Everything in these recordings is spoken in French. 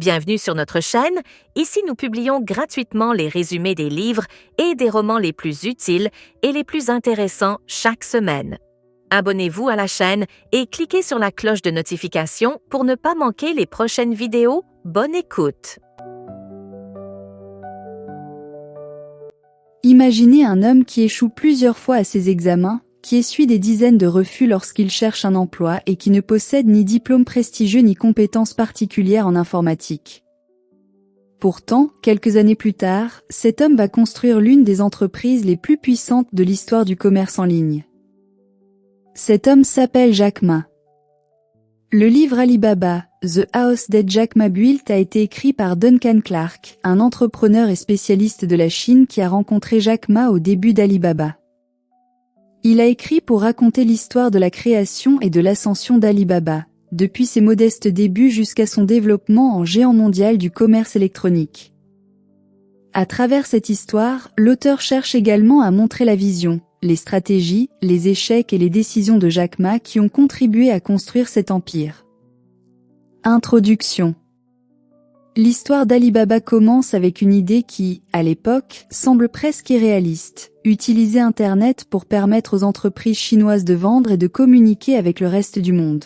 Bienvenue sur notre chaîne. Ici, nous publions gratuitement les résumés des livres et des romans les plus utiles et les plus intéressants chaque semaine. Abonnez-vous à la chaîne et cliquez sur la cloche de notification pour ne pas manquer les prochaines vidéos. Bonne écoute! Imaginez un homme qui échoue plusieurs fois à ses examens, qui essuie des dizaines de refus lorsqu'il cherche un emploi et qui ne possède ni diplôme prestigieux ni compétences particulières en informatique. Pourtant, quelques années plus tard, cet homme va construire l'une des entreprises les plus puissantes de l'histoire du commerce en ligne. Cet homme s'appelle Jack Ma. Le livre Alibaba, The House That Jack Ma Built a été écrit par Duncan Clark, un entrepreneur et spécialiste de la Chine qui a rencontré Jack Ma au début d'Alibaba. Il a écrit pour raconter l'histoire de la création et de l'ascension d'Alibaba, depuis ses modestes débuts jusqu'à son développement en géant mondial du commerce électronique. À travers cette histoire, l'auteur cherche également à montrer la vision, les stratégies, les échecs et les décisions de Jack Ma qui ont contribué à construire cet empire. Introduction. L'histoire d'Alibaba commence avec une idée qui, à l'époque, semble presque irréaliste, utiliser Internet pour permettre aux entreprises chinoises de vendre et de communiquer avec le reste du monde.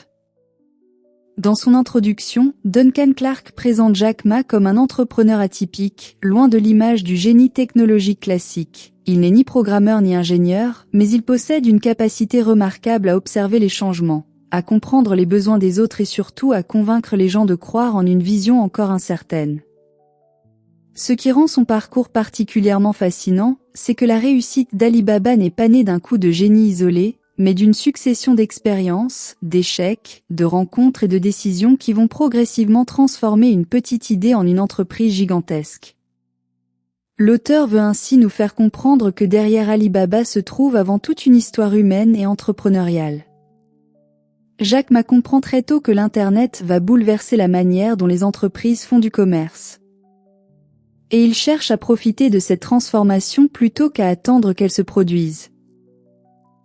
Dans son introduction, Duncan Clark présente Jack Ma comme un entrepreneur atypique, loin de l'image du génie technologique classique. Il n'est ni programmeur ni ingénieur, mais il possède une capacité remarquable à observer les changements, à comprendre les besoins des autres et surtout à convaincre les gens de croire en une vision encore incertaine. Ce qui rend son parcours particulièrement fascinant, c'est que la réussite d'Alibaba n'est pas née d'un coup de génie isolé, mais d'une succession d'expériences, d'échecs, de rencontres et de décisions qui vont progressivement transformer une petite idée en une entreprise gigantesque. L'auteur veut ainsi nous faire comprendre que derrière Alibaba se trouve avant tout une histoire humaine et entrepreneuriale. Jack Ma comprend très tôt que l'Internet va bouleverser la manière dont les entreprises font du commerce. Et il cherche à profiter de cette transformation plutôt qu'à attendre qu'elle se produise.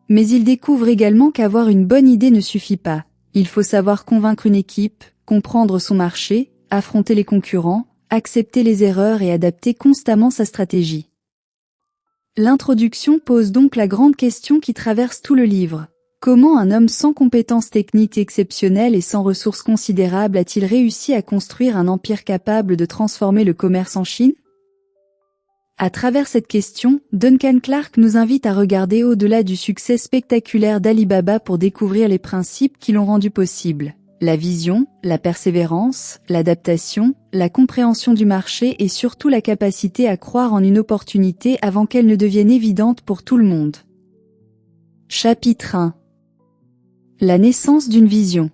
Mais il découvre également qu'avoir une bonne idée ne suffit pas. Il faut savoir convaincre une équipe, comprendre son marché, affronter les concurrents, accepter les erreurs et adapter constamment sa stratégie. L'introduction pose donc la grande question qui traverse tout le livre. Comment un homme sans compétences techniques exceptionnelles et sans ressources considérables a-t-il réussi à construire un empire capable de transformer le commerce en Chine ? À travers cette question, Duncan Clark nous invite à regarder au-delà du succès spectaculaire d'Alibaba pour découvrir les principes qui l'ont rendu possible. La vision, la persévérance, l'adaptation, la compréhension du marché et surtout la capacité à croire en une opportunité avant qu'elle ne devienne évidente pour tout le monde. Chapitre 1. La naissance d'une vision.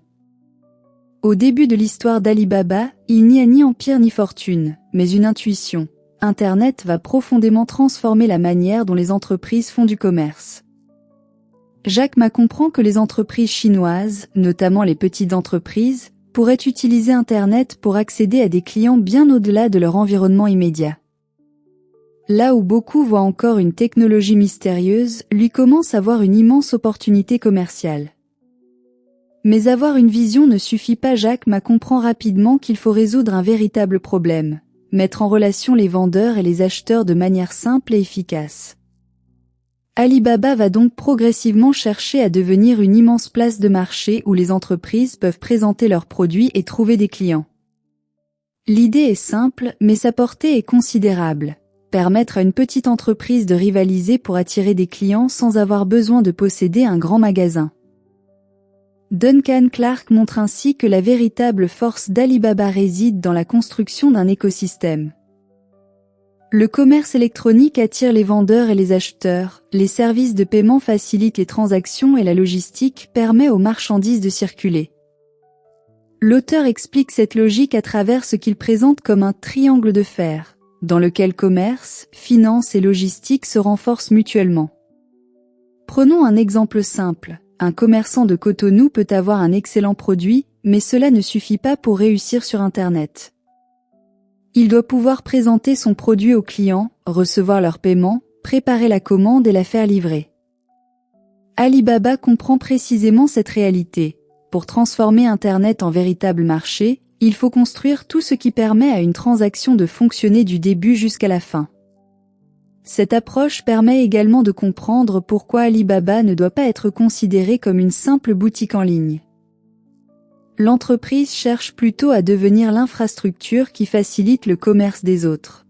Au début de l'histoire d'Alibaba, il n'y a ni empire ni fortune, mais une intuition. Internet va profondément transformer la manière dont les entreprises font du commerce. Jack Ma comprend que les entreprises chinoises, notamment les petites entreprises, pourraient utiliser Internet pour accéder à des clients bien au-delà de leur environnement immédiat. Là où beaucoup voient encore une technologie mystérieuse, lui commence à voir une immense opportunité commerciale. Mais avoir une vision ne suffit pas. Jack Ma comprend rapidement qu'il faut résoudre un véritable problème. Mettre en relation les vendeurs et les acheteurs de manière simple et efficace. Alibaba va donc progressivement chercher à devenir une immense place de marché où les entreprises peuvent présenter leurs produits et trouver des clients. L'idée est simple, mais sa portée est considérable. Permettre à une petite entreprise de rivaliser pour attirer des clients sans avoir besoin de posséder un grand magasin. Duncan Clark montre ainsi que la véritable force d'Alibaba réside dans la construction d'un écosystème. Le commerce électronique attire les vendeurs et les acheteurs, les services de paiement facilitent les transactions et la logistique permet aux marchandises de circuler. L'auteur explique cette logique à travers ce qu'il présente comme un triangle de fer, dans lequel commerce, finance et logistique se renforcent mutuellement. Prenons un exemple simple. Un commerçant de Cotonou peut avoir un excellent produit, mais cela ne suffit pas pour réussir sur Internet. Il doit pouvoir présenter son produit aux clients, recevoir leur paiement, préparer la commande et la faire livrer. Alibaba comprend précisément cette réalité. Pour transformer Internet en véritable marché, Il faut construire tout ce qui permet à une transaction de fonctionner du début jusqu'à la fin. Cette approche permet également de comprendre pourquoi Alibaba ne doit pas être considéré comme une simple boutique en ligne. L'entreprise cherche plutôt à devenir l'infrastructure qui facilite le commerce des autres.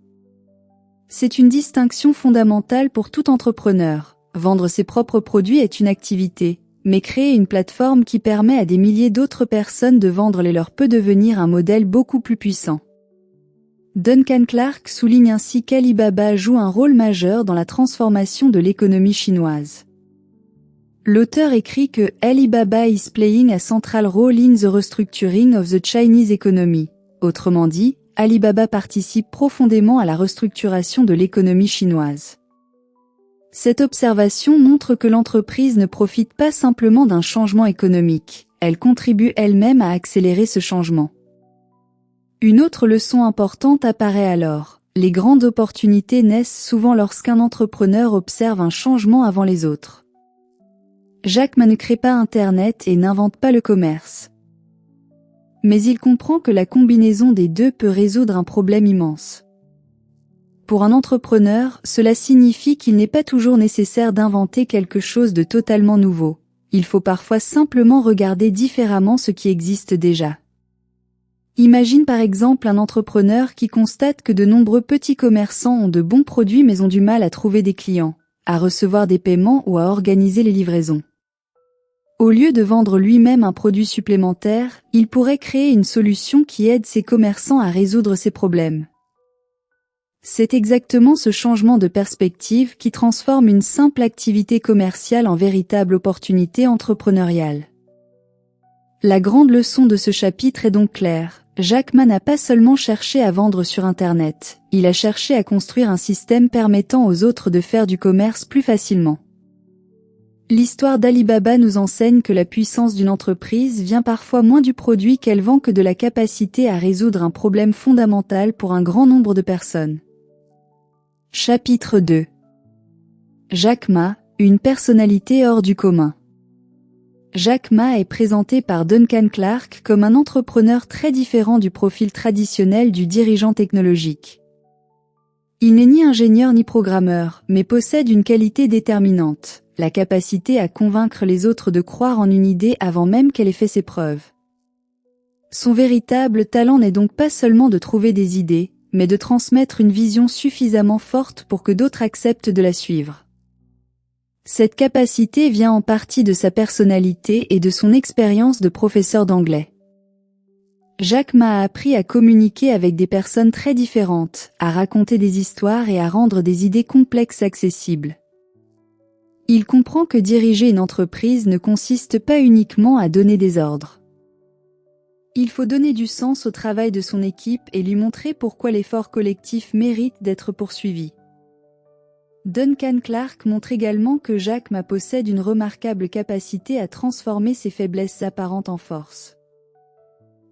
C'est une distinction fondamentale pour tout entrepreneur. Vendre ses propres produits est une activité, mais créer une plateforme qui permet à des milliers d'autres personnes de vendre les leurs peut devenir un modèle beaucoup plus puissant. Duncan Clark souligne ainsi qu'Alibaba joue un rôle majeur dans la transformation de l'économie chinoise. L'auteur écrit que Alibaba is playing a central role in the restructuring of the Chinese economy. Autrement dit, Alibaba participe profondément à la restructuration de l'économie chinoise. Cette observation montre que l'entreprise ne profite pas simplement d'un changement économique, elle contribue elle-même à accélérer ce changement. Une autre leçon importante apparaît alors. Les grandes opportunités naissent souvent lorsqu'un entrepreneur observe un changement avant les autres. Jack Ma ne crée pas Internet et n'invente pas le commerce. Mais il comprend que la combinaison des deux peut résoudre un problème immense. Pour un entrepreneur, cela signifie qu'il n'est pas toujours nécessaire d'inventer quelque chose de totalement nouveau. Il faut parfois simplement regarder différemment ce qui existe déjà. Imagine par exemple un entrepreneur qui constate que de nombreux petits commerçants ont de bons produits mais ont du mal à trouver des clients, à recevoir des paiements ou à organiser les livraisons. Au lieu de vendre lui-même un produit supplémentaire, il pourrait créer une solution qui aide ces commerçants à résoudre ces problèmes. C'est exactement ce changement de perspective qui transforme une simple activité commerciale en véritable opportunité entrepreneuriale. La grande leçon de ce chapitre est donc claire. Jack Ma n'a pas seulement cherché à vendre sur Internet, il a cherché à construire un système permettant aux autres de faire du commerce plus facilement. L'histoire d'Alibaba nous enseigne que la puissance d'une entreprise vient parfois moins du produit qu'elle vend que de la capacité à résoudre un problème fondamental pour un grand nombre de personnes. Chapitre 2. Jack Ma, une personnalité hors du commun. Jack Ma est présenté par Duncan Clark comme un entrepreneur très différent du profil traditionnel du dirigeant technologique. Il n'est ni ingénieur ni programmeur, mais possède une qualité déterminante, la capacité à convaincre les autres de croire en une idée avant même qu'elle ait fait ses preuves. Son véritable talent n'est donc pas seulement de trouver des idées, mais de transmettre une vision suffisamment forte pour que d'autres acceptent de la suivre. Cette capacité vient en partie de sa personnalité et de son expérience de professeur d'anglais. Jack Ma a appris à communiquer avec des personnes très différentes, à raconter des histoires et à rendre des idées complexes accessibles. Il comprend que diriger une entreprise ne consiste pas uniquement à donner des ordres. Il faut donner du sens au travail de son équipe et lui montrer pourquoi l'effort collectif mérite d'être poursuivi. Duncan Clark montre également que Jack Ma possède une remarquable capacité à transformer ses faiblesses apparentes en force.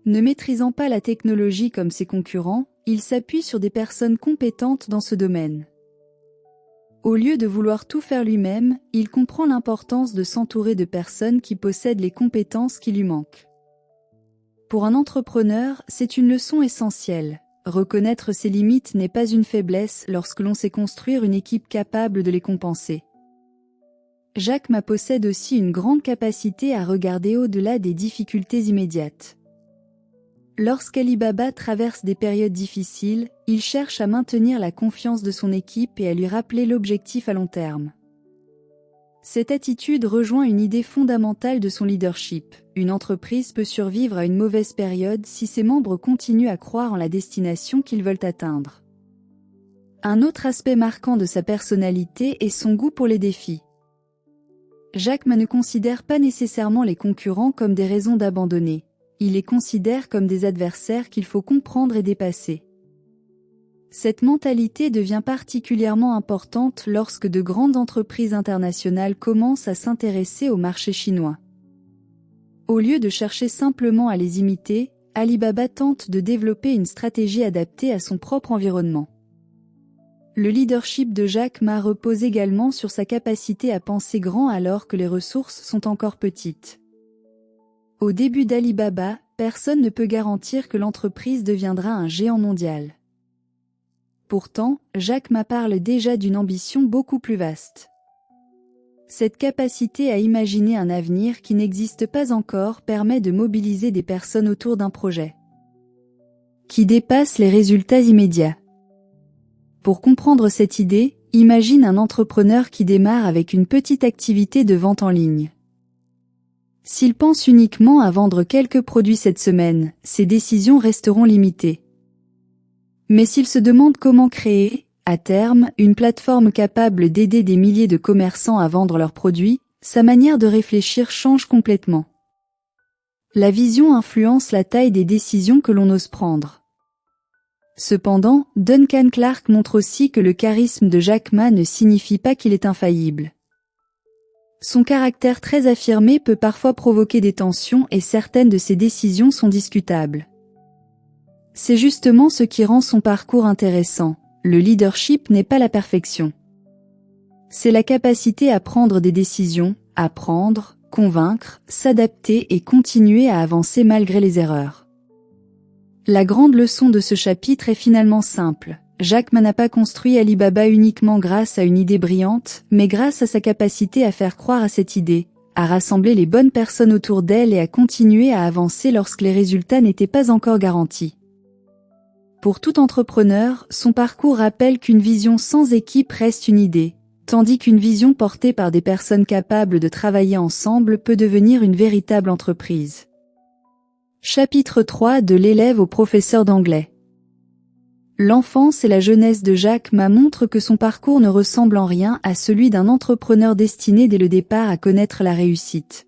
Ne maîtrisant pas la technologie comme ses concurrents, il s'appuie sur des personnes compétentes dans ce domaine. Au lieu de vouloir tout faire lui-même, il comprend l'importance de s'entourer de personnes qui possèdent les compétences qui lui manquent. Pour un entrepreneur, c'est une leçon essentielle. Reconnaître ses limites n'est pas une faiblesse lorsque l'on sait construire une équipe capable de les compenser. Jack Ma possède aussi une grande capacité à regarder au-delà des difficultés immédiates. Lorsqu'Alibaba traverse des périodes difficiles, il cherche à maintenir la confiance de son équipe et à lui rappeler l'objectif à long terme. Cette attitude rejoint une idée fondamentale de son leadership. Une entreprise peut survivre à une mauvaise période si ses membres continuent à croire en la destination qu'ils veulent atteindre. Un autre aspect marquant de sa personnalité est son goût pour les défis. Jack Ma ne considère pas nécessairement les concurrents comme des raisons d'abandonner. Il les considère comme des adversaires qu'il faut comprendre et dépasser. Cette mentalité devient particulièrement importante lorsque de grandes entreprises internationales commencent à s'intéresser au marché chinois. Au lieu de chercher simplement à les imiter, Alibaba tente de développer une stratégie adaptée à son propre environnement. Le leadership de Jack Ma repose également sur sa capacité à penser grand alors que les ressources sont encore petites. Au début d'Alibaba, personne ne peut garantir que l'entreprise deviendra un géant mondial. Pourtant, Jack Ma parle déjà d'une ambition beaucoup plus vaste. Cette capacité à imaginer un avenir qui n'existe pas encore permet de mobiliser des personnes autour d'un projet qui dépasse les résultats immédiats. Pour comprendre cette idée, imagine un entrepreneur qui démarre avec une petite activité de vente en ligne. S'il pense uniquement à vendre quelques produits cette semaine, ses décisions resteront limitées. Mais s'il se demande comment créer, à terme, une plateforme capable d'aider des milliers de commerçants à vendre leurs produits, sa manière de réfléchir change complètement. La vision influence la taille des décisions que l'on ose prendre. Cependant, Duncan Clark montre aussi que le charisme de Jack Ma ne signifie pas qu'il est infaillible. Son caractère très affirmé peut parfois provoquer des tensions et certaines de ses décisions sont discutables. C'est justement ce qui rend son parcours intéressant. Le leadership n'est pas la perfection. C'est la capacité à prendre des décisions, apprendre, convaincre, s'adapter et continuer à avancer malgré les erreurs. La grande leçon de ce chapitre est finalement simple. Jack Ma n'a pas construit Alibaba uniquement grâce à une idée brillante, mais grâce à sa capacité à faire croire à cette idée, à rassembler les bonnes personnes autour d'elle et à continuer à avancer lorsque les résultats n'étaient pas encore garantis. Pour tout entrepreneur, son parcours rappelle qu'une vision sans équipe reste une idée, tandis qu'une vision portée par des personnes capables de travailler ensemble peut devenir une véritable entreprise. Chapitre 3 de l'élève au professeur d'anglais. L'enfance et la jeunesse de Jack Ma montrent que son parcours ne ressemble en rien à celui d'un entrepreneur destiné dès le départ à connaître la réussite.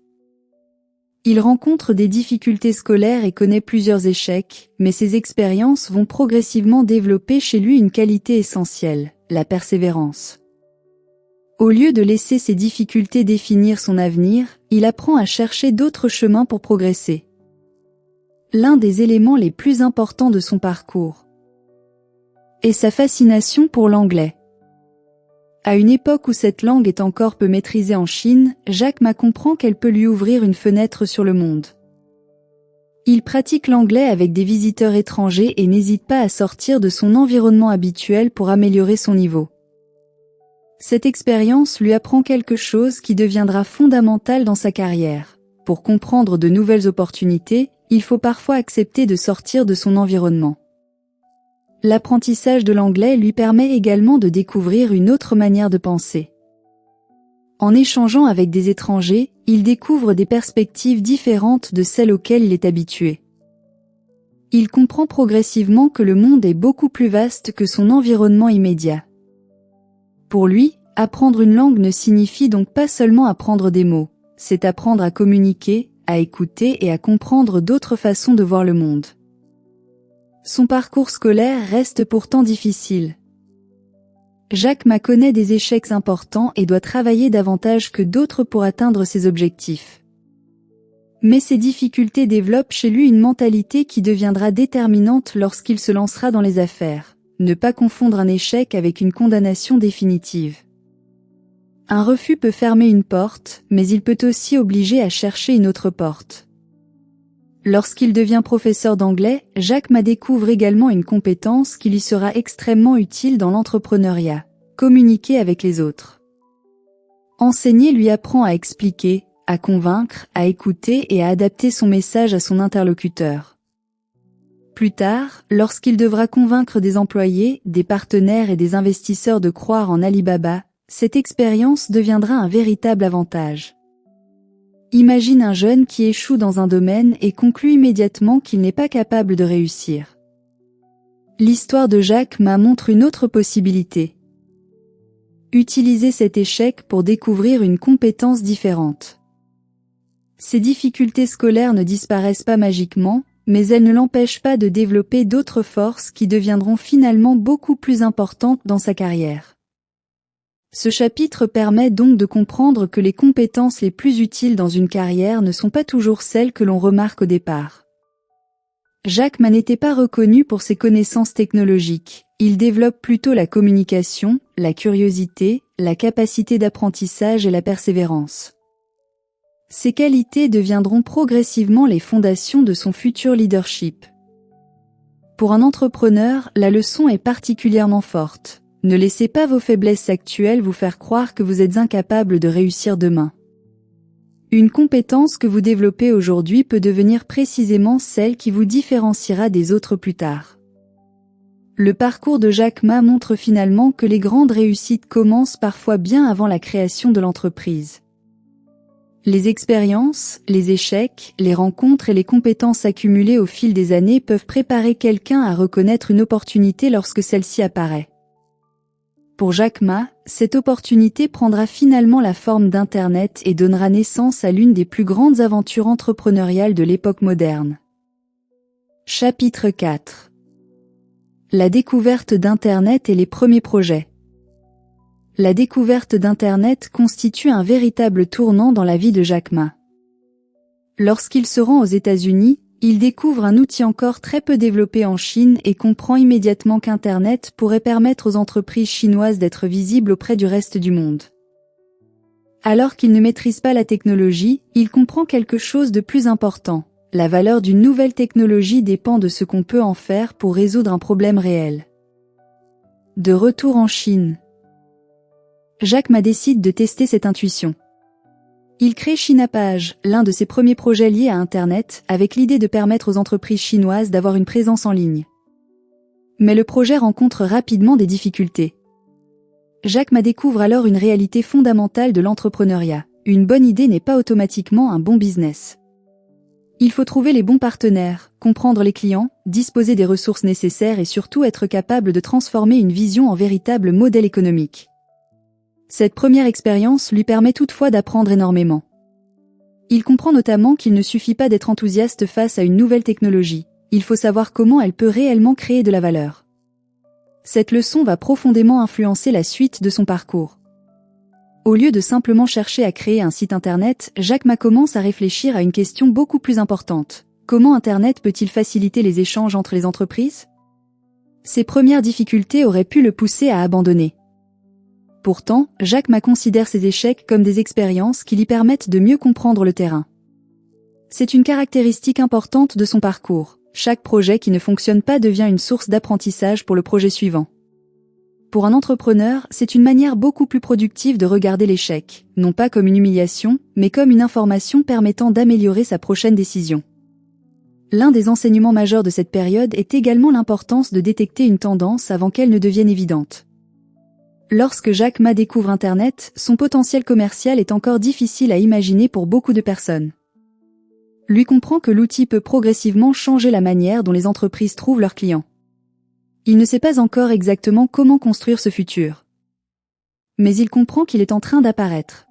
Il rencontre des difficultés scolaires et connaît plusieurs échecs, mais ses expériences vont progressivement développer chez lui une qualité essentielle, la persévérance. Au lieu de laisser ses difficultés définir son avenir, il apprend à chercher d'autres chemins pour progresser. L'un des éléments les plus importants de son parcours est sa fascination pour l'anglais. À une époque où cette langue est encore peu maîtrisée en Chine, Jack Ma comprend qu'elle peut lui ouvrir une fenêtre sur le monde. Il pratique l'anglais avec des visiteurs étrangers et n'hésite pas à sortir de son environnement habituel pour améliorer son niveau. Cette expérience lui apprend quelque chose qui deviendra fondamental dans sa carrière. Pour comprendre de nouvelles opportunités, il faut parfois accepter de sortir de son environnement. L'apprentissage de l'anglais lui permet également de découvrir une autre manière de penser. En échangeant avec des étrangers, il découvre des perspectives différentes de celles auxquelles il est habitué. Il comprend progressivement que le monde est beaucoup plus vaste que son environnement immédiat. Pour lui, apprendre une langue ne signifie donc pas seulement apprendre des mots, c'est apprendre à communiquer, à écouter et à comprendre d'autres façons de voir le monde. Son parcours scolaire reste pourtant difficile. Jack Ma connaît des échecs importants et doit travailler davantage que d'autres pour atteindre ses objectifs. Mais ces difficultés développent chez lui une mentalité qui deviendra déterminante lorsqu'il se lancera dans les affaires. Ne pas confondre un échec avec une condamnation définitive. Un refus peut fermer une porte, mais il peut aussi obliger à chercher une autre porte. Lorsqu'il devient professeur d'anglais, Jack Ma découvre également une compétence qui lui sera extrêmement utile dans l'entrepreneuriat, communiquer avec les autres. Enseigner lui apprend à expliquer, à convaincre, à écouter et à adapter son message à son interlocuteur. Plus tard, lorsqu'il devra convaincre des employés, des partenaires et des investisseurs de croire en Alibaba, cette expérience deviendra un véritable avantage. Imagine un jeune qui échoue dans un domaine et conclut immédiatement qu'il n'est pas capable de réussir. L'histoire de Jack Ma montre une autre possibilité. Utiliser cet échec pour découvrir une compétence différente. Ces difficultés scolaires ne disparaissent pas magiquement, mais elles ne l'empêchent pas de développer d'autres forces qui deviendront finalement beaucoup plus importantes dans sa carrière. Ce chapitre permet donc de comprendre que les compétences les plus utiles dans une carrière ne sont pas toujours celles que l'on remarque au départ. Jack Ma n'était pas reconnu pour ses connaissances technologiques, il développe plutôt la communication, la curiosité, la capacité d'apprentissage et la persévérance. Ces qualités deviendront progressivement les fondations de son futur leadership. Pour un entrepreneur, la leçon est particulièrement forte. Ne laissez pas vos faiblesses actuelles vous faire croire que vous êtes incapable de réussir demain. Une compétence que vous développez aujourd'hui peut devenir précisément celle qui vous différenciera des autres plus tard. Le parcours de Jack Ma montre finalement que les grandes réussites commencent parfois bien avant la création de l'entreprise. Les expériences, les échecs, les rencontres et les compétences accumulées au fil des années peuvent préparer quelqu'un à reconnaître une opportunité lorsque celle-ci apparaît. Pour Jack Ma, cette opportunité prendra finalement la forme d'Internet et donnera naissance à l'une des plus grandes aventures entrepreneuriales de l'époque moderne. Chapitre 4. La découverte d'Internet et les premiers projets. La découverte d'Internet constitue un véritable tournant dans la vie de Jack Ma. Lorsqu'il se rend aux États-Unis, il découvre un outil encore très peu développé en Chine et comprend immédiatement qu'Internet pourrait permettre aux entreprises chinoises d'être visibles auprès du reste du monde. Alors qu'il ne maîtrise pas la technologie, il comprend quelque chose de plus important. La valeur d'une nouvelle technologie dépend de ce qu'on peut en faire pour résoudre un problème réel. De retour en Chine, Jack Ma décide de tester cette intuition. Il crée ChinaPage, l'un de ses premiers projets liés à Internet, avec l'idée de permettre aux entreprises chinoises d'avoir une présence en ligne. Mais le projet rencontre rapidement des difficultés. Jack Ma découvre alors une réalité fondamentale de l'entrepreneuriat. Une bonne idée n'est pas automatiquement un bon business. Il faut trouver les bons partenaires, comprendre les clients, disposer des ressources nécessaires et surtout être capable de transformer une vision en véritable modèle économique. Cette première expérience lui permet toutefois d'apprendre énormément. Il comprend notamment qu'il ne suffit pas d'être enthousiaste face à une nouvelle technologie, il faut savoir comment elle peut réellement créer de la valeur. Cette leçon va profondément influencer la suite de son parcours. Au lieu de simplement chercher à créer un site internet, Jack Ma commence à réfléchir à une question beaucoup plus importante. Comment Internet peut-il faciliter les échanges entre les entreprises ? Ses premières difficultés auraient pu le pousser à abandonner. Pourtant, Jack Ma considère ses échecs comme des expériences qui lui permettent de mieux comprendre le terrain. C'est une caractéristique importante de son parcours. Chaque projet qui ne fonctionne pas devient une source d'apprentissage pour le projet suivant. Pour un entrepreneur, c'est une manière beaucoup plus productive de regarder l'échec, non pas comme une humiliation, mais comme une information permettant d'améliorer sa prochaine décision. L'un des enseignements majeurs de cette période est également l'importance de détecter une tendance avant qu'elle ne devienne évidente. Lorsque Jack Ma découvre Internet, son potentiel commercial est encore difficile à imaginer pour beaucoup de personnes. Lui comprend que l'outil peut progressivement changer la manière dont les entreprises trouvent leurs clients. Il ne sait pas encore exactement comment construire ce futur. Mais il comprend qu'il est en train d'apparaître.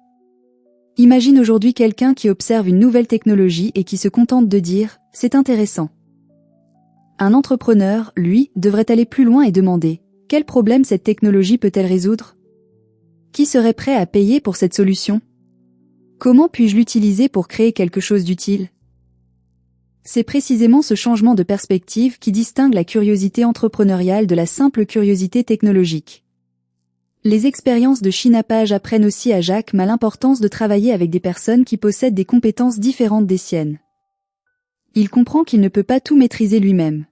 Imagine aujourd'hui quelqu'un qui observe une nouvelle technologie et qui se contente de dire « c'est intéressant ». Un entrepreneur, lui, devrait aller plus loin et demander « quel problème cette technologie peut-elle résoudre ? Qui serait prêt à payer pour cette solution ? Comment puis-je l'utiliser pour créer quelque chose d'utile ?» C'est précisément ce changement de perspective qui distingue la curiosité entrepreneuriale de la simple curiosité technologique. Les expériences de ChinaPage apprennent aussi à Jack Ma l'importance de travailler avec des personnes qui possèdent des compétences différentes des siennes. Il comprend qu'il ne peut pas tout maîtriser lui-même.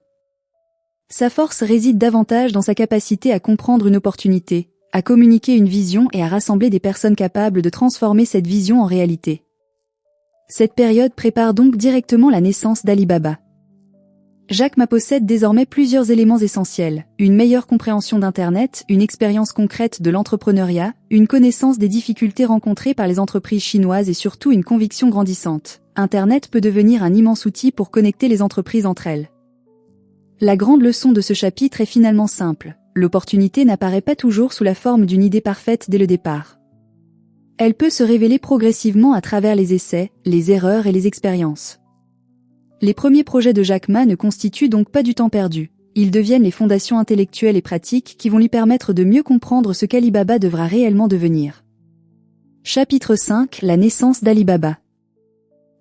Sa force réside davantage dans sa capacité à comprendre une opportunité, à communiquer une vision et à rassembler des personnes capables de transformer cette vision en réalité. Cette période prépare donc directement la naissance d'Alibaba. Jack Ma possède désormais plusieurs éléments essentiels, une meilleure compréhension d'Internet, une expérience concrète de l'entrepreneuriat, une connaissance des difficultés rencontrées par les entreprises chinoises et surtout une conviction grandissante. Internet peut devenir un immense outil pour connecter les entreprises entre elles. La grande leçon de ce chapitre est finalement simple. L'opportunité n'apparaît pas toujours sous la forme d'une idée parfaite dès le départ. Elle peut se révéler progressivement à travers les essais, les erreurs et les expériences. Les premiers projets de Jack Ma ne constituent donc pas du temps perdu. Ils deviennent les fondations intellectuelles et pratiques qui vont lui permettre de mieux comprendre ce qu'Alibaba devra réellement devenir. Chapitre 5 : La naissance d'Alibaba.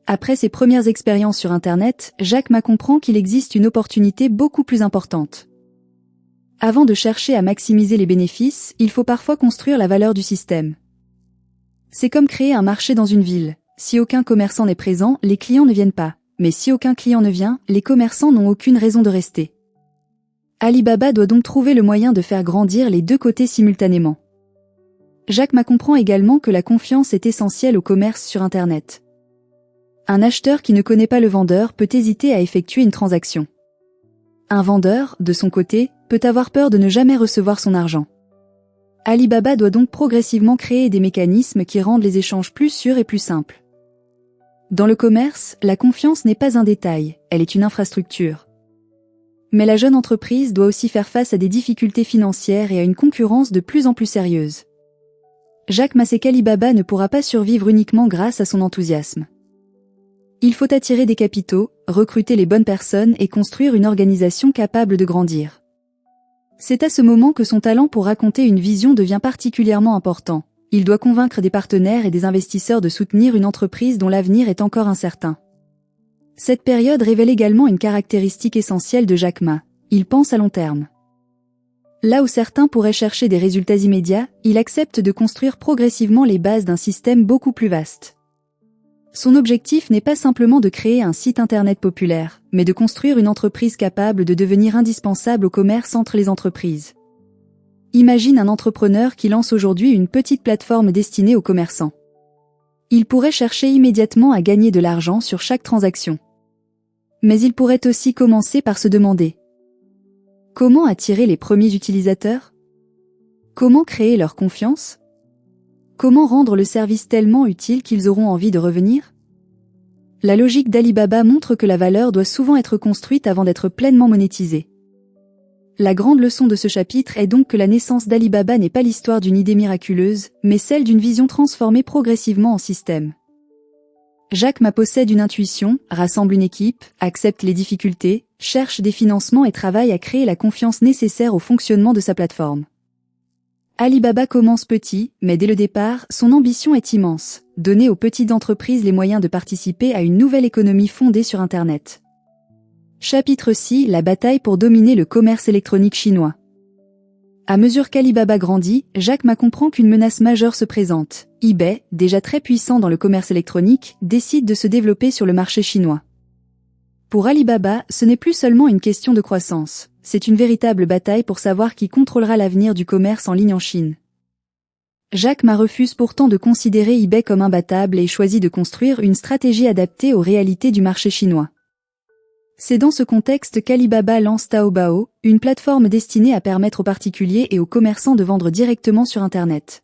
Après ses premières expériences sur Internet, Jack Ma comprend qu'il existe une opportunité beaucoup plus importante. Avant de chercher à maximiser les bénéfices, il faut parfois construire la valeur du système. C'est comme créer un marché dans une ville. Si aucun commerçant n'est présent, les clients ne viennent pas. Mais si aucun client ne vient, les commerçants n'ont aucune raison de rester. Alibaba doit donc trouver le moyen de faire grandir les deux côtés simultanément. Jack Ma comprend également que la confiance est essentielle au commerce sur Internet. Un acheteur qui ne connaît pas le vendeur peut hésiter à effectuer une transaction. Un vendeur, de son côté, peut avoir peur de ne jamais recevoir son argent. Alibaba doit donc progressivement créer des mécanismes qui rendent les échanges plus sûrs et plus simples. Dans le commerce, la confiance n'est pas un détail, elle est une infrastructure. Mais la jeune entreprise doit aussi faire face à des difficultés financières et à une concurrence de plus en plus sérieuse. Jack Ma sait qu'Alibaba ne pourra pas survivre uniquement grâce à son enthousiasme. Il faut attirer des capitaux, recruter les bonnes personnes et construire une organisation capable de grandir. C'est à ce moment que son talent pour raconter une vision devient particulièrement important. Il doit convaincre des partenaires et des investisseurs de soutenir une entreprise dont l'avenir est encore incertain. Cette période révèle également une caractéristique essentielle de Jack Ma. Il pense à long terme. Là où certains pourraient chercher des résultats immédiats, il accepte de construire progressivement les bases d'un système beaucoup plus vaste. Son objectif n'est pas simplement de créer un site internet populaire, mais de construire une entreprise capable de devenir indispensable au commerce entre les entreprises. Imagine un entrepreneur qui lance aujourd'hui une petite plateforme destinée aux commerçants. Il pourrait chercher immédiatement à gagner de l'argent sur chaque transaction. Mais il pourrait aussi commencer par se demander: comment attirer les premiers utilisateurs? Comment créer leur confiance? Comment rendre le service tellement utile qu'ils auront envie de revenir? La logique d'Alibaba montre que la valeur doit souvent être construite avant d'être pleinement monétisée. La grande leçon de ce chapitre est donc que la naissance d'Alibaba n'est pas l'histoire d'une idée miraculeuse, mais celle d'une vision transformée progressivement en système. Jack Ma possède une intuition, rassemble une équipe, accepte les difficultés, cherche des financements et travaille à créer la confiance nécessaire au fonctionnement de sa plateforme. Alibaba commence petit, mais dès le départ, son ambition est immense: donner aux petites entreprises les moyens de participer à une nouvelle économie fondée sur Internet. Chapitre 6: la bataille pour dominer le commerce électronique chinois. À mesure qu'Alibaba grandit, Jack Ma comprend qu'une menace majeure se présente. eBay, déjà très puissant dans le commerce électronique, décide de se développer sur le marché chinois. Pour Alibaba, ce n'est plus seulement une question de croissance, c'est une véritable bataille pour savoir qui contrôlera l'avenir du commerce en ligne en Chine. Jack Ma refuse pourtant de considérer eBay comme imbattable et choisit de construire une stratégie adaptée aux réalités du marché chinois. C'est dans ce contexte qu'Alibaba lance Taobao, une plateforme destinée à permettre aux particuliers et aux commerçants de vendre directement sur Internet.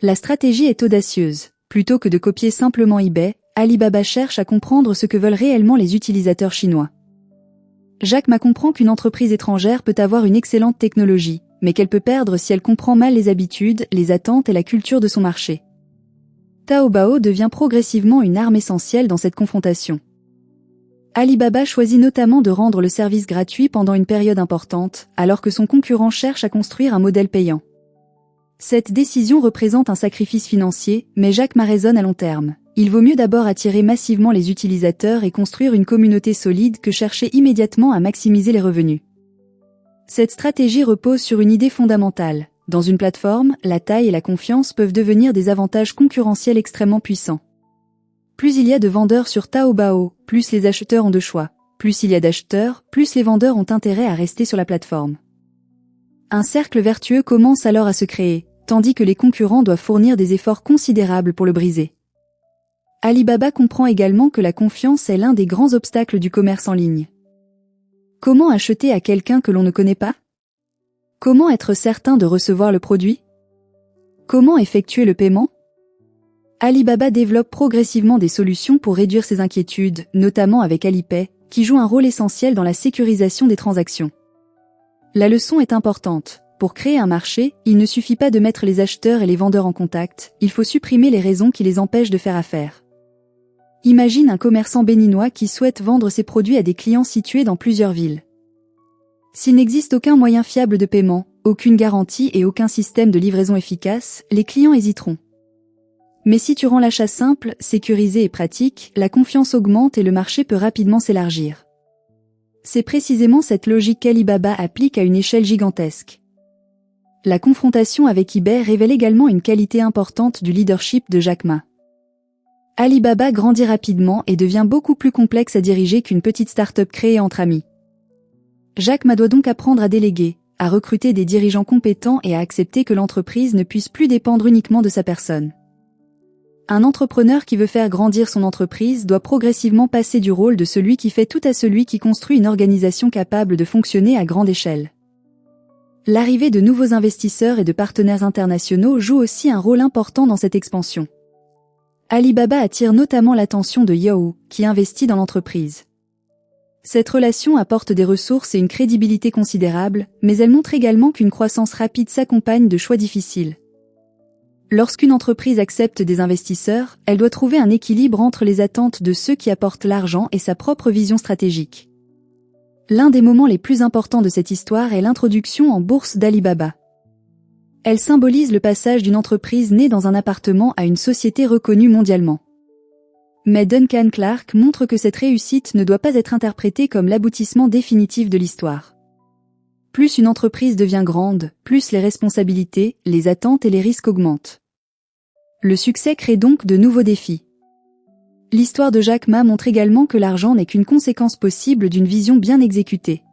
La stratégie est audacieuse. Plutôt que de copier simplement eBay, Alibaba cherche à comprendre ce que veulent réellement les utilisateurs chinois. Jack Ma comprend qu'une entreprise étrangère peut avoir une excellente technologie, mais qu'elle peut perdre si elle comprend mal les habitudes, les attentes et la culture de son marché. Taobao devient progressivement une arme essentielle dans cette confrontation. Alibaba choisit notamment de rendre le service gratuit pendant une période importante, alors que son concurrent cherche à construire un modèle payant. Cette décision représente un sacrifice financier, mais Jack Ma raisonne à long terme. Il vaut mieux d'abord attirer massivement les utilisateurs et construire une communauté solide que chercher immédiatement à maximiser les revenus. Cette stratégie repose sur une idée fondamentale. Dans une plateforme, la taille et la confiance peuvent devenir des avantages concurrentiels extrêmement puissants. Plus il y a de vendeurs sur Taobao, plus les acheteurs ont de choix. Plus il y a d'acheteurs, plus les vendeurs ont intérêt à rester sur la plateforme. Un cercle vertueux commence alors à se créer, tandis que les concurrents doivent fournir des efforts considérables pour le briser. Alibaba comprend également que la confiance est l'un des grands obstacles du commerce en ligne. Comment acheter à quelqu'un que l'on ne connaît pas? Comment être certain de recevoir le produit? Comment effectuer le paiement? Alibaba développe progressivement des solutions pour réduire ces inquiétudes, notamment avec Alipay, qui joue un rôle essentiel dans la sécurisation des transactions. La leçon est importante. Pour créer un marché, il ne suffit pas de mettre les acheteurs et les vendeurs en contact, il faut supprimer les raisons qui les empêchent de faire affaire. Imagine un commerçant béninois qui souhaite vendre ses produits à des clients situés dans plusieurs villes. S'il n'existe aucun moyen fiable de paiement, aucune garantie et aucun système de livraison efficace, les clients hésiteront. Mais si tu rends l'achat simple, sécurisé et pratique, la confiance augmente et le marché peut rapidement s'élargir. C'est précisément cette logique qu'Alibaba applique à une échelle gigantesque. La confrontation avec eBay révèle également une qualité importante du leadership de Jack Ma. Alibaba grandit rapidement et devient beaucoup plus complexe à diriger qu'une petite start-up créée entre amis. Jack Ma doit donc apprendre à déléguer, à recruter des dirigeants compétents et à accepter que l'entreprise ne puisse plus dépendre uniquement de sa personne. Un entrepreneur qui veut faire grandir son entreprise doit progressivement passer du rôle de celui qui fait tout à celui qui construit une organisation capable de fonctionner à grande échelle. L'arrivée de nouveaux investisseurs et de partenaires internationaux joue aussi un rôle important dans cette expansion. Alibaba attire notamment l'attention de Yahoo, qui investit dans l'entreprise. Cette relation apporte des ressources et une crédibilité considérable, mais elle montre également qu'une croissance rapide s'accompagne de choix difficiles. Lorsqu'une entreprise accepte des investisseurs, elle doit trouver un équilibre entre les attentes de ceux qui apportent l'argent et sa propre vision stratégique. L'un des moments les plus importants de cette histoire est l'introduction en bourse d'Alibaba. Elle symbolise le passage d'une entreprise née dans un appartement à une société reconnue mondialement. Mais Duncan Clark montre que cette réussite ne doit pas être interprétée comme l'aboutissement définitif de l'histoire. Plus une entreprise devient grande, plus les responsabilités, les attentes et les risques augmentent. Le succès crée donc de nouveaux défis. L'histoire de Jack Ma montre également que l'argent n'est qu'une conséquence possible d'une vision bien exécutée.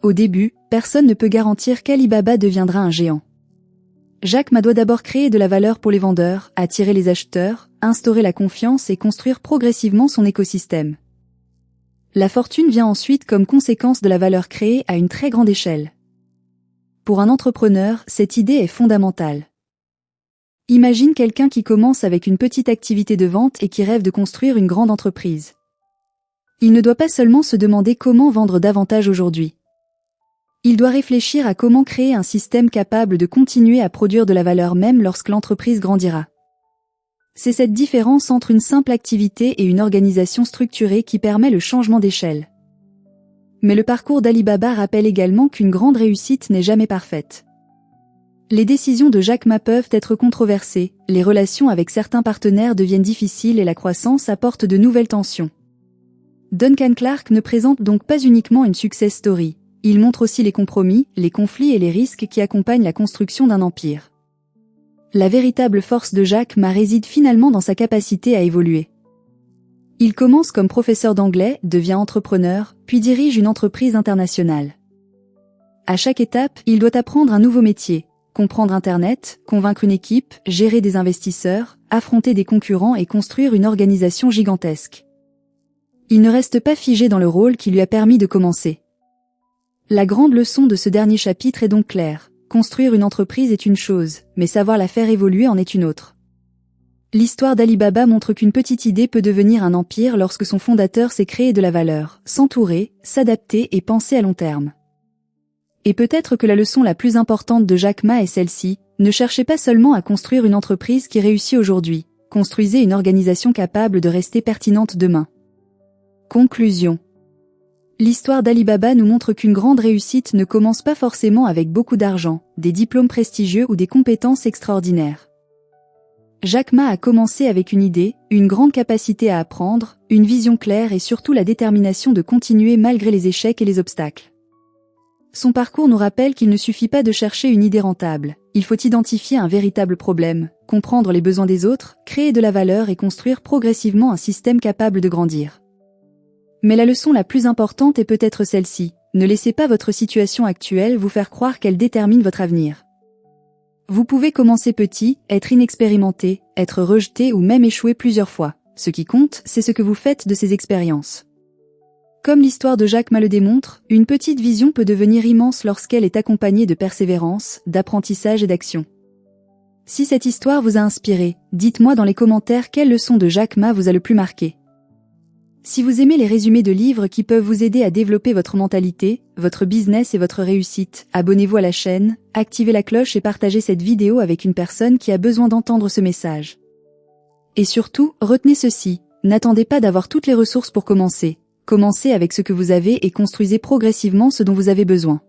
Au début, personne ne peut garantir qu'Alibaba deviendra un géant. Jack Ma doit d'abord créer de la valeur pour les vendeurs, attirer les acheteurs, instaurer la confiance et construire progressivement son écosystème. La fortune vient ensuite comme conséquence de la valeur créée à une très grande échelle. Pour un entrepreneur, cette idée est fondamentale. Imagine quelqu'un qui commence avec une petite activité de vente et qui rêve de construire une grande entreprise. Il ne doit pas seulement se demander comment vendre davantage aujourd'hui. Il doit réfléchir à comment créer un système capable de continuer à produire de la valeur même lorsque l'entreprise grandira. C'est cette différence entre une simple activité et une organisation structurée qui permet le changement d'échelle. Mais le parcours d'Alibaba rappelle également qu'une grande réussite n'est jamais parfaite. Les décisions de Jack Ma peuvent être controversées, les relations avec certains partenaires deviennent difficiles et la croissance apporte de nouvelles tensions. Duncan Clark ne présente donc pas uniquement une success story, il montre aussi les compromis, les conflits et les risques qui accompagnent la construction d'un empire. La véritable force de Jack Ma réside finalement dans sa capacité à évoluer. Il commence comme professeur d'anglais, devient entrepreneur, puis dirige une entreprise internationale. À chaque étape, il doit apprendre un nouveau métier, comprendre Internet, convaincre une équipe, gérer des investisseurs, affronter des concurrents et construire une organisation gigantesque. Il ne reste pas figé dans le rôle qui lui a permis de commencer. La grande leçon de ce dernier chapitre est donc claire. Construire une entreprise est une chose, mais savoir la faire évoluer en est une autre. L'histoire d'Alibaba montre qu'une petite idée peut devenir un empire lorsque son fondateur sait créer de la valeur, s'entourer, s'adapter et penser à long terme. Et peut-être que la leçon la plus importante de Jack Ma est celle-ci, ne cherchez pas seulement à construire une entreprise qui réussit aujourd'hui, construisez une organisation capable de rester pertinente demain. Conclusion. L'histoire d'Alibaba nous montre qu'une grande réussite ne commence pas forcément avec beaucoup d'argent, des diplômes prestigieux ou des compétences extraordinaires. Jack Ma a commencé avec une idée, une grande capacité à apprendre, une vision claire et surtout la détermination de continuer malgré les échecs et les obstacles. Son parcours nous rappelle qu'il ne suffit pas de chercher une idée rentable, il faut identifier un véritable problème, comprendre les besoins des autres, créer de la valeur et construire progressivement un système capable de grandir. Mais la leçon la plus importante est peut-être celle-ci, ne laissez pas votre situation actuelle vous faire croire qu'elle détermine votre avenir. Vous pouvez commencer petit, être inexpérimenté, être rejeté ou même échouer plusieurs fois. Ce qui compte, c'est ce que vous faites de ces expériences. Comme l'histoire de Jack Ma le démontre, une petite vision peut devenir immense lorsqu'elle est accompagnée de persévérance, d'apprentissage et d'action. Si cette histoire vous a inspiré, dites-moi dans les commentaires quelle leçon de Jack Ma vous a le plus marqué. Si vous aimez les résumés de livres qui peuvent vous aider à développer votre mentalité, votre business et votre réussite, abonnez-vous à la chaîne, activez la cloche et partagez cette vidéo avec une personne qui a besoin d'entendre ce message. Et surtout, retenez ceci, n'attendez pas d'avoir toutes les ressources pour commencer. Commencez avec ce que vous avez et construisez progressivement ce dont vous avez besoin.